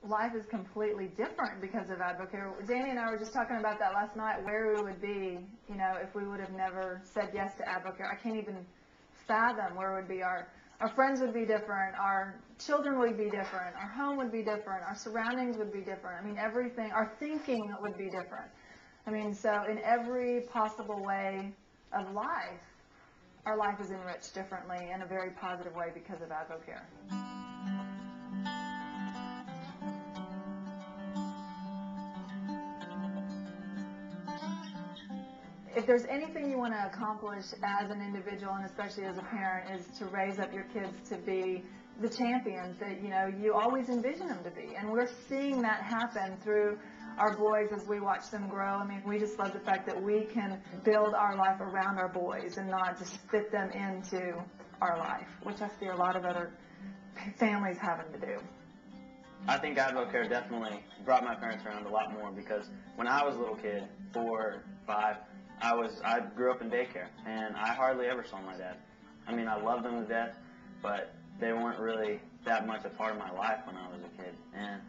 life is completely different because of AdvoCare. Danny and I were just talking about that last night, where we would be, you know, if we would have never said yes to AdvoCare. I can't even fathom where would be. Our friends would be different, our children would be different, our home would be different, our surroundings would be different. I mean, everything, our thinking would be different. I mean, so in every possible way of life, our life is enriched differently in a very positive way because of AdvoCare. If there's anything you want to accomplish as an individual, and especially as a parent, is to raise up your kids to be the champions that, you know, you always envision them to be. And we're seeing that happen through our boys as we watch them grow. I mean, we just love the fact that we can build our life around our boys and not just fit them into our life, which I see a lot of other families having to do. I think AdvoCare definitely brought my parents around a lot more, because when I was a little kid, 4, 5, I grew up in daycare, and I hardly ever saw my dad. I mean, I loved them to death, but they weren't really that much a part of my life when I was a kid. And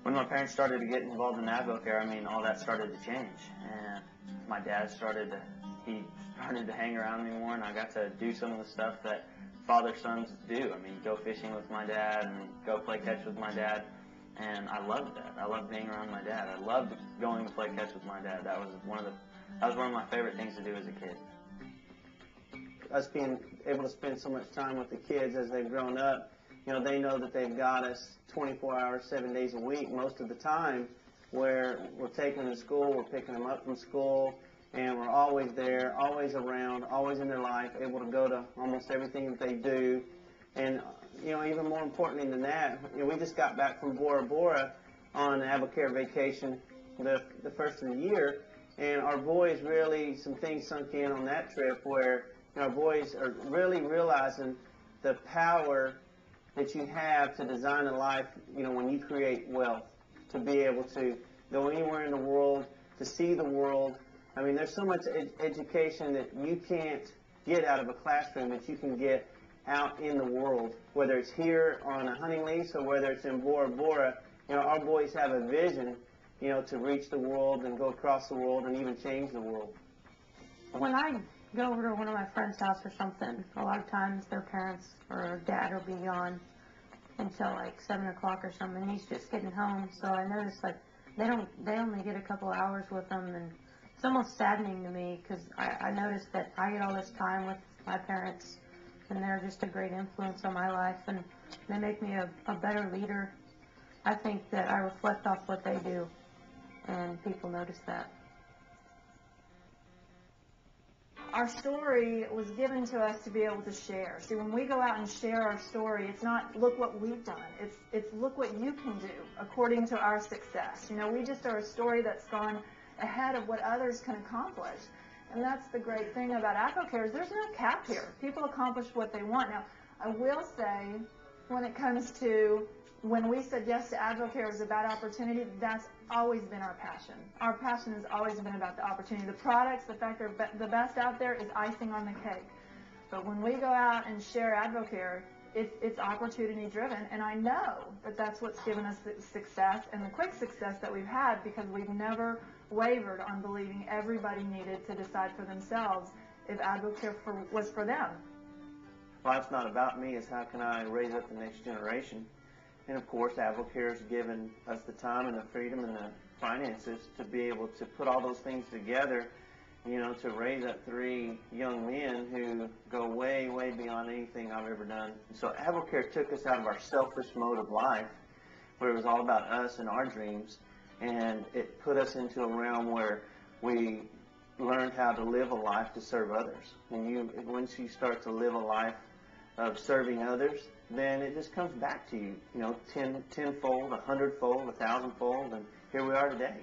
when my parents started to get involved in AdvoCare, I mean, all that started to change. And my dad started to hang around me more, and I got to do some of the stuff that father-sons do. I mean, go fishing with my dad and go play catch with my dad. And I loved that. I loved being around my dad. I loved going to play catch with my dad. That was one of my favorite things to do as a kid. Us being able to spend so much time with the kids as they've grown up, you know, they know that they've got us 24 hours, 7 days a week most of the time, where we're taking them to school, we're picking them up from school, and we're always there, always around, always in their life, able to go to almost everything that they do. And, you know, even more importantly than that, you know, we just got back from Bora Bora on AdvoCare vacation the first of the year, and our boys really, some things sunk in on that trip where, you know, our boys are really realizing the power that you have to design a life, you know, when you create wealth, to be able to go anywhere in the world, to see the world. I mean, there's so much education that you can't get out of a classroom that you can get out in the world, whether it's here on a hunting lease or whether it's in Bora Bora. You know, our boys have a vision, you know, to reach the world and go across the world and even change the world. When I go over to one of my friend's house or something, a lot of times their parents or dad will be gone until like 7 o'clock or something. He's just getting home, so I notice like they only get a couple hours with them, and it's almost saddening to me because I notice that I get all this time with my parents, and they're just a great influence on my life, and they make me a better leader. I think that I reflect off what they do, and people notice that. Our story was given to us to be able to share. See, when we go out and share our story, it's not look what we've done. It's look what you can do according to our success. You know, we just are a story that's gone ahead of what others can accomplish. And that's the great thing about AdvoCare, is there's no cap here. People accomplish what they want. Now, I will say, when it comes to when we said yes to AdvoCare was about opportunity, that's always been our passion. Our passion has always been about the opportunity. The products, the fact they're the best out there is icing on the cake. But when we go out and share AdvoCare, it's opportunity driven, and I know that that's what's given us the success and the quick success that we've had, because we've never wavered on believing everybody needed to decide for themselves if AdvoCare was for them. Life's not about me, it's how can I raise up the next generation. And of course, AdvoCare has given us the time and the freedom and the finances to be able to put all those things together, you know, to raise up 3 young men who go way, way beyond anything I've ever done. So AdvoCare took us out of our selfish mode of life, where it was all about us and our dreams, and it put us into a realm where we learned how to live a life to serve others. And once you start to live a life of serving others, then it just comes back to you, you know, tenfold, 100-fold, 1,000-fold, and here we are today.